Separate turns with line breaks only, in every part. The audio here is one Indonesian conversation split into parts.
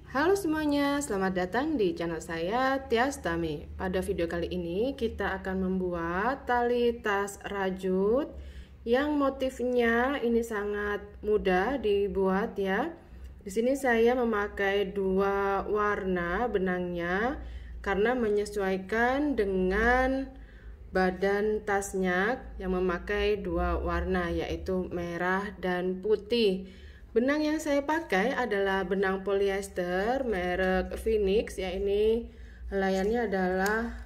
Halo semuanya, selamat datang di channel saya Tias Tami. Pada video kali ini kita akan membuat tali tas rajut yang motifnya ini sangat mudah dibuat ya. Di sini saya memakai dua warna benangnya karena menyesuaikan dengan badan tasnya yang memakai dua warna yaitu merah dan putih. Benang yang saya pakai adalah benang polyester merek Phoenix ya, ini helaiannya adalah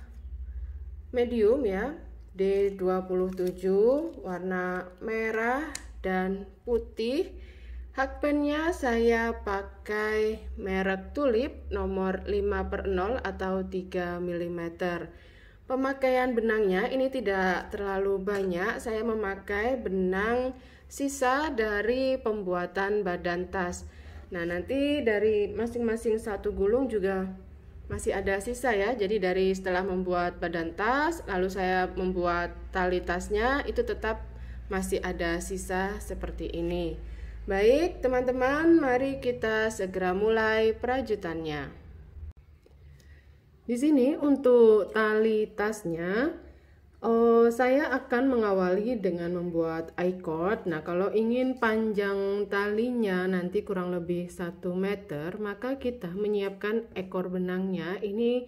medium ya, D27 warna merah dan putih. Hakpennya saya pakai merek Tulip nomor 5/0 atau 3 mm. Pemakaian benangnya ini tidak terlalu banyak, saya memakai benang sisa dari pembuatan badan tas. Nah, nanti dari masing-masing satu gulung juga masih ada sisa ya. Jadi dari setelah membuat badan tas, lalu saya membuat tali tasnya, itu tetap masih ada sisa seperti ini. Baik, teman-teman, mari kita segera mulai perajutannya. Di sini untuk tali tasnya saya akan mengawali dengan membuat I-cord. Nah, kalau ingin panjang talinya nanti kurang lebih 1 meter, maka kita menyiapkan ekor benangnya ini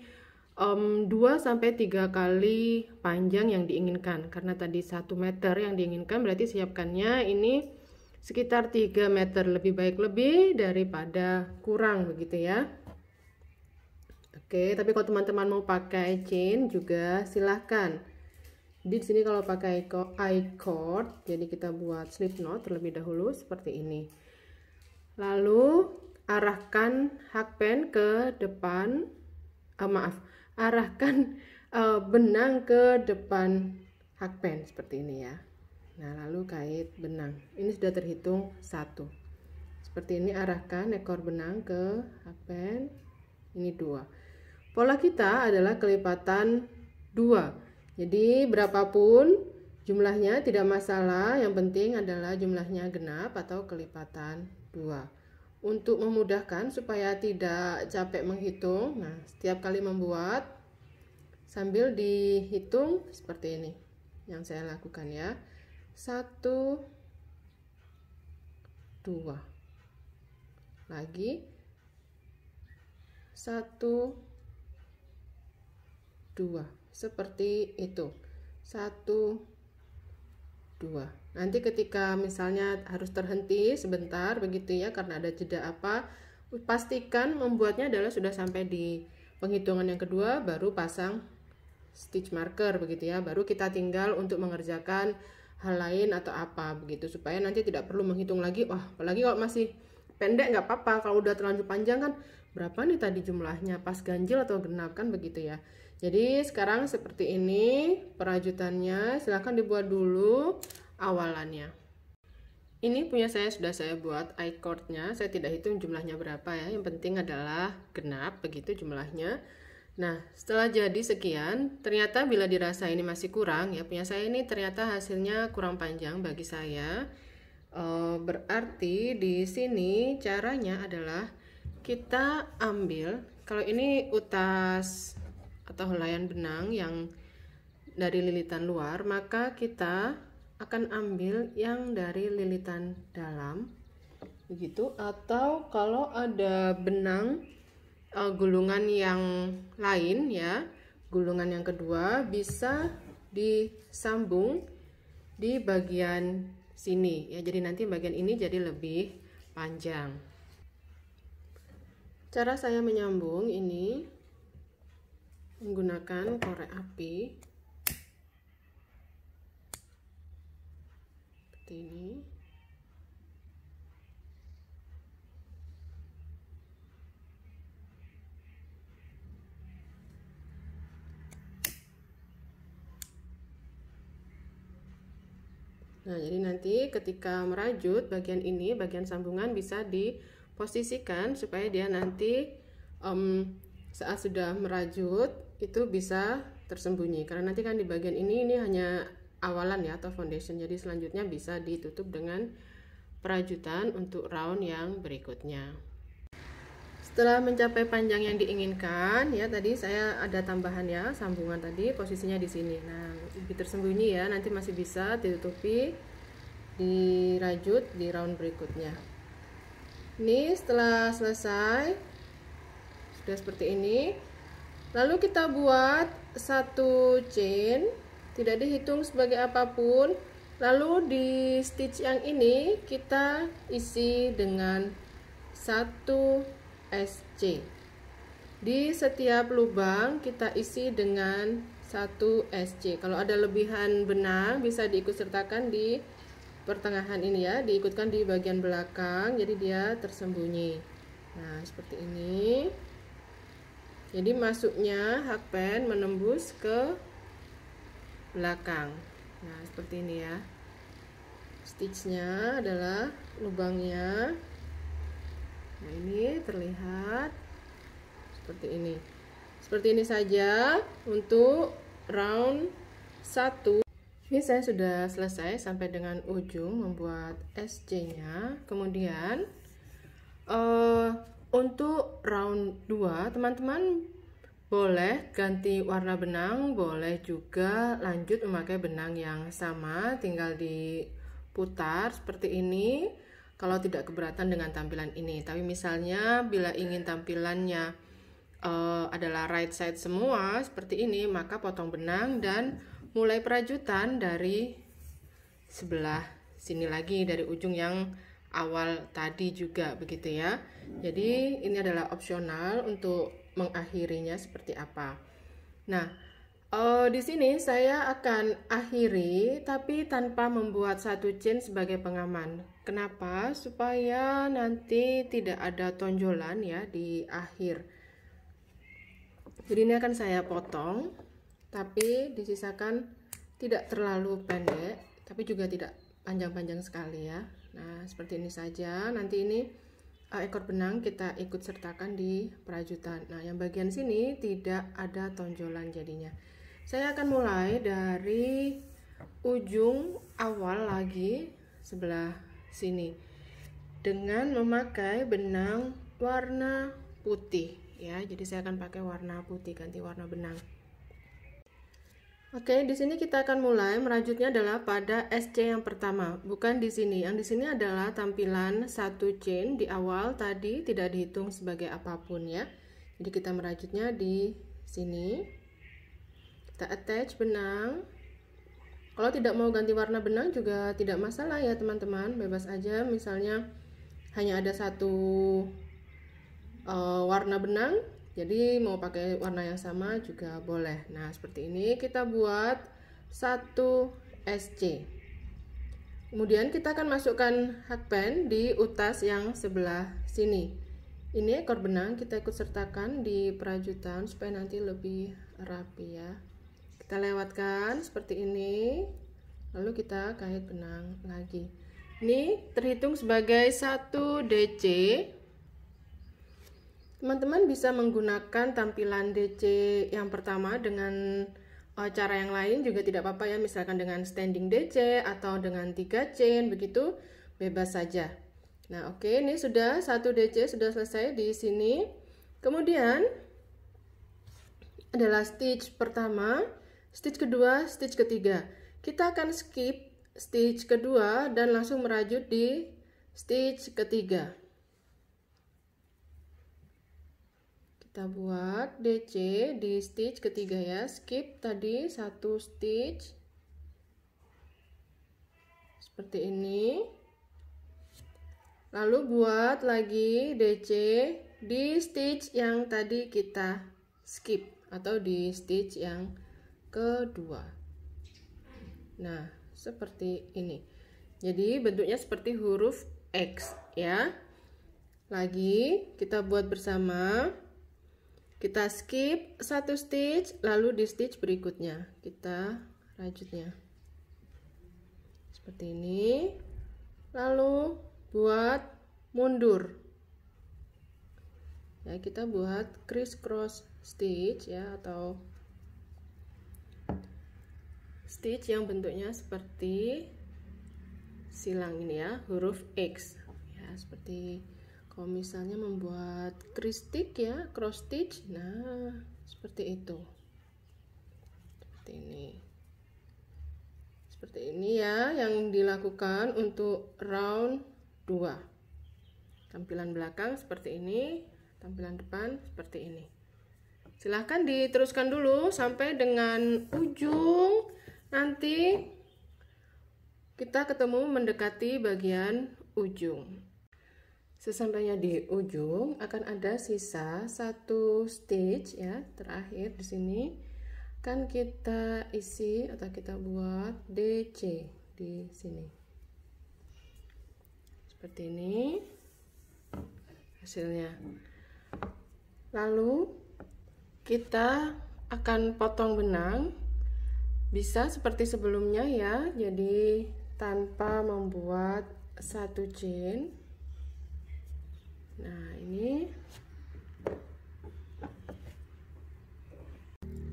2-3 kali panjang yang diinginkan. Karena tadi 1 meter yang diinginkan, berarti siapkannya ini sekitar 3 meter, lebih baik lebih daripada kurang begitu ya. Oke, tapi kalau teman-teman mau pakai chain juga silahkan. Di sini kalau pakai I-cord, jadi kita buat slip knot terlebih dahulu seperti ini. Lalu arahkan hakpen ke depan, arahkan benang ke depan hakpen seperti ini ya. Nah, lalu kait benang. Ini sudah terhitung 1. Seperti ini, arahkan ekor benang ke hakpen. Ini 2. Pola kita adalah kelipatan 2. Jadi berapapun jumlahnya tidak masalah, yang penting adalah jumlahnya genap atau kelipatan 2. Untuk memudahkan supaya tidak capek menghitung, nah setiap kali membuat sambil dihitung seperti ini yang saya lakukan ya. 1, 2. Lagi 1, 2. Seperti itu. 1, 2. Nanti ketika misalnya harus terhenti sebentar begitu ya, karena ada jeda apa, pastikan membuatnya adalah sudah sampai di penghitungan yang kedua, baru pasang stitch marker begitu ya. Baru kita tinggal untuk mengerjakan hal lain atau apa begitu, supaya nanti tidak perlu menghitung lagi. Wah, apalagi kalau masih pendek nggak apa-apa, kalau udah terlanjur panjang kan berapa nih tadi jumlahnya, pas ganjil atau genap kan begitu ya. Jadi sekarang seperti ini perajutannya, silahkan dibuat dulu awalannya. Ini punya saya sudah saya buat I-cordnya, saya tidak hitung jumlahnya berapa ya, yang penting adalah genap begitu jumlahnya. Nah, setelah jadi sekian, ternyata bila dirasa ini masih kurang ya, punya saya ini ternyata hasilnya kurang panjang bagi saya. Berarti di sini caranya adalah kita ambil, kalau ini utas atau helaian benang yang dari lilitan luar, maka kita akan ambil yang dari lilitan dalam begitu. Atau kalau ada benang gulungan yang lain ya, gulungan yang kedua bisa disambung di bagian sini ya, jadi nanti bagian ini jadi lebih panjang. Cara saya menyambung ini menggunakan korek api seperti ini. Nah, jadi nanti ketika merajut bagian ini, bagian sambungan bisa diposisikan supaya dia nanti saat sudah merajut itu bisa tersembunyi, karena nanti kan di bagian ini hanya awalan ya atau foundation, jadi selanjutnya bisa ditutup dengan perajutan untuk round yang berikutnya. Setelah mencapai panjang yang diinginkan, ya tadi saya ada tambahan ya, sambungan tadi posisinya di sini. Nah, lebih tersembunyi ya, nanti masih bisa ditutupi, dirajut di round berikutnya. Ini setelah selesai, sudah seperti ini. Lalu kita buat satu chain, tidak dihitung sebagai apapun. Lalu di stitch yang ini kita isi dengan satu SC. Di setiap lubang kita isi dengan satu SC. Kalau ada lebihan benang bisa diikut sertakan di pertengahan ini ya, diikutkan di bagian belakang, jadi dia tersembunyi. Nah, seperti ini. Jadi masuknya hakpen menembus ke belakang. Nah, seperti ini ya. Stitchnya adalah lubangnya. Nah, ini terlihat seperti ini. Seperti ini saja untuk round 1. Ini saya sudah selesai sampai dengan ujung membuat SC-nya. Kemudian untuk round 2 teman-teman boleh ganti warna benang, boleh juga lanjut memakai benang yang sama, tinggal diputar seperti ini kalau tidak keberatan dengan tampilan ini. Tapi misalnya bila ingin tampilannya adalah right side semua seperti ini, maka potong benang dan mulai perajutan dari sebelah sini lagi, dari ujung yang awal tadi juga begitu ya. Jadi ini adalah opsional untuk mengakhirinya seperti apa. Nah, di sini saya akan akhiri tapi tanpa membuat satu chain sebagai pengaman. Kenapa? Supaya nanti tidak ada tonjolan ya di akhir. Jadi ini akan saya potong, tapi disisakan tidak terlalu pendek, tapi juga tidak panjang-panjang sekali ya. Nah, seperti ini saja. Nanti ini ekor benang kita ikut sertakan di perajutan. Nah, yang bagian sini tidak ada tonjolan jadinya. Saya akan mulai dari ujung awal lagi sebelah sini dengan memakai benang warna putih ya. Jadi saya akan pakai warna putih, ganti warna benang. Oke, di sini kita akan mulai merajutnya adalah pada SC yang pertama, bukan di sini. Yang di sini adalah tampilan satu chain di awal tadi tidak dihitung sebagai apapun ya. Jadi kita merajutnya di sini. Kita attach benang. Kalau tidak mau ganti warna benang juga tidak masalah ya teman-teman, bebas aja. Misalnya hanya ada satu warna benang, jadi mau pakai warna yang sama juga boleh. Nah, seperti ini kita buat satu SC. Kemudian kita akan masukkan hakpen di utas yang sebelah sini. Ini ekor benang kita ikut sertakan di perajutan supaya nanti lebih rapi ya. Kita lewatkan seperti ini, lalu kita kait benang lagi. Ini terhitung sebagai 1 DC. Teman-teman bisa menggunakan tampilan DC yang pertama dengan cara yang lain juga tidak apa-apa ya, misalkan dengan standing DC atau dengan 3 chain begitu, bebas saja. Nah, oke, ini sudah 1 DC sudah selesai di sini. Kemudian adalah stitch pertama, stitch kedua, stitch ketiga. Kita akan skip stitch kedua dan langsung merajut di stitch ketiga. Kita buat DC di stitch ketiga ya, skip tadi 1 stitch seperti ini, lalu buat lagi DC di stitch yang tadi kita skip atau di stitch yang kedua. Nah, seperti ini. Jadi bentuknya seperti huruf X ya. Lagi kita buat bersama. Kita skip 1 stitch, lalu di stitch berikutnya kita rajutnya seperti ini, lalu buat mundur ya, kita buat crisscross stitch ya, atau stitch yang bentuknya seperti silang ini ya, huruf X ya, seperti Kalau misalnya membuat kristik ya, cross stitch, nah seperti itu. Seperti ini ya yang dilakukan untuk round 2. Tampilan belakang seperti ini, tampilan depan seperti ini. Silahkan diteruskan dulu sampai dengan ujung. Nanti kita ketemu mendekati bagian ujung. Sesampainya di ujung akan ada sisa 1 stitch ya, terakhir di sini kan kita isi atau kita buat DC di sini. Seperti ini hasilnya. Lalu kita akan potong benang, bisa seperti sebelumnya ya, jadi tanpa membuat 1 chain. Nah ini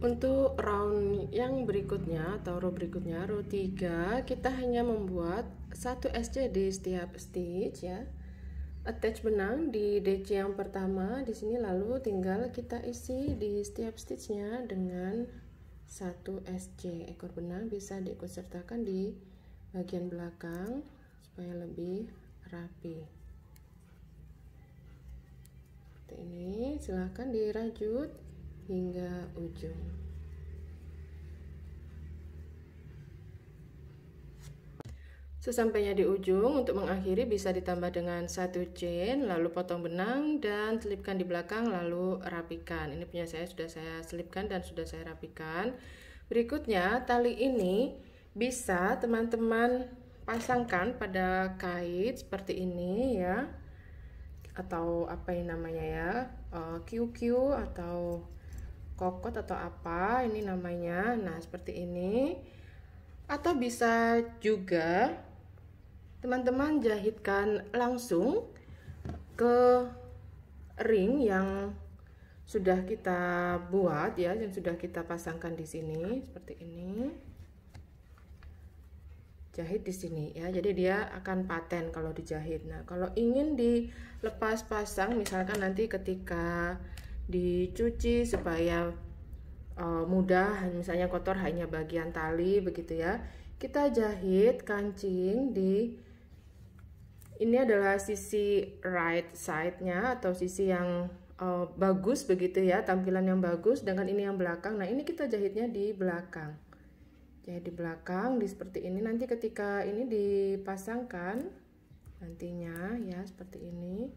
untuk round yang berikutnya atau row berikutnya, row 3, kita hanya membuat 1 SC di setiap stitch ya. Attach benang di DC yang pertama di sini, lalu tinggal kita isi di setiap stitchnya dengan 1 SC. Ekor benang bisa diikut sertakan di bagian belakang supaya lebih rapi. Ini silahkan dirajut hingga ujung. Sesampainya di ujung, untuk mengakhiri bisa ditambah dengan 1 chain, lalu potong benang dan selipkan di belakang, lalu rapikan. Ini punya saya sudah saya selipkan dan sudah saya rapikan. Berikutnya, tali ini bisa teman-teman pasangkan pada kait seperti ini ya, atau apa yang namanya ya, QQ atau kokot atau apa ini namanya. Nah seperti ini, atau bisa juga teman-teman jahitkan langsung ke ring yang sudah kita buat ya, yang sudah kita pasangkan di sini seperti ini. Jahit di sini ya, jadi dia akan paten kalau dijahit. Nah kalau ingin dilepas pasang, misalkan nanti ketika dicuci supaya mudah, misalnya kotor hanya bagian tali begitu ya, kita jahit kancing di ini adalah sisi right side-nya atau sisi yang bagus begitu ya, tampilan yang bagus, dengan ini yang belakang. Nah ini kita jahitnya di belakang. Jahit di belakang di seperti ini, nanti ketika ini dipasangkan nantinya ya seperti ini,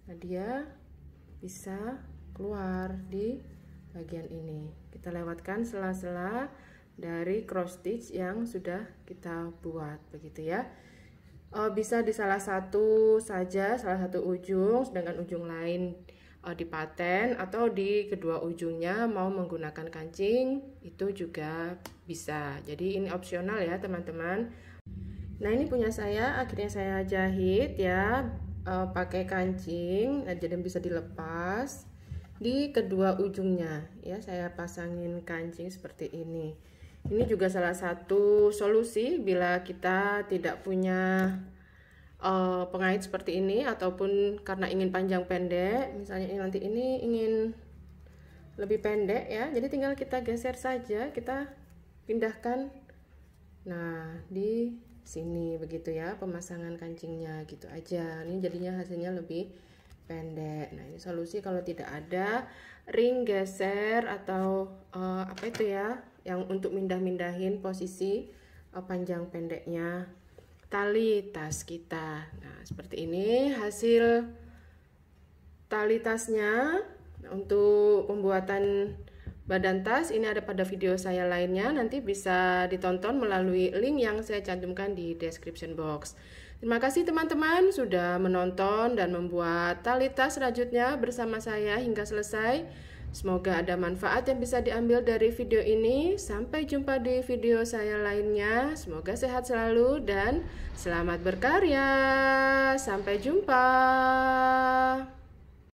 nah dia bisa keluar di bagian ini. Kita lewatkan sela-sela dari cross stitch yang sudah kita buat begitu ya. Bisa di salah satu saja, salah satu ujung, sedangkan ujung lain dipaten, atau di kedua ujungnya mau menggunakan kancing itu juga bisa. Jadi ini opsional ya teman-teman. Nah ini punya saya, akhirnya saya jahit ya pakai kancing, jadi bisa dilepas di kedua ujungnya ya. Saya pasangin kancing seperti ini. Ini juga salah satu solusi bila kita tidak punya pengait seperti ini, ataupun karena ingin panjang pendek, misalnya nanti ini ingin lebih pendek ya, jadi tinggal kita geser saja, kita pindahkan nah di sini begitu ya, pemasangan kancingnya gitu aja. Ini jadinya hasilnya lebih pendek. Nah ini solusi kalau tidak ada ring geser atau apa itu ya, yang untuk mindah-mindahin posisi panjang pendeknya tali tas kita. Nah seperti ini hasil tali tasnya. Untuk pembuatan badan tas ini ada pada video saya lainnya, nanti bisa ditonton melalui link yang saya cantumkan di description box. Terima kasih teman-teman sudah menonton dan membuat tali tas rajutnya bersama saya hingga selesai. Semoga ada manfaat yang bisa diambil dari video ini. Sampai jumpa di video saya lainnya. Semoga sehat selalu dan selamat berkarya. Sampai jumpa.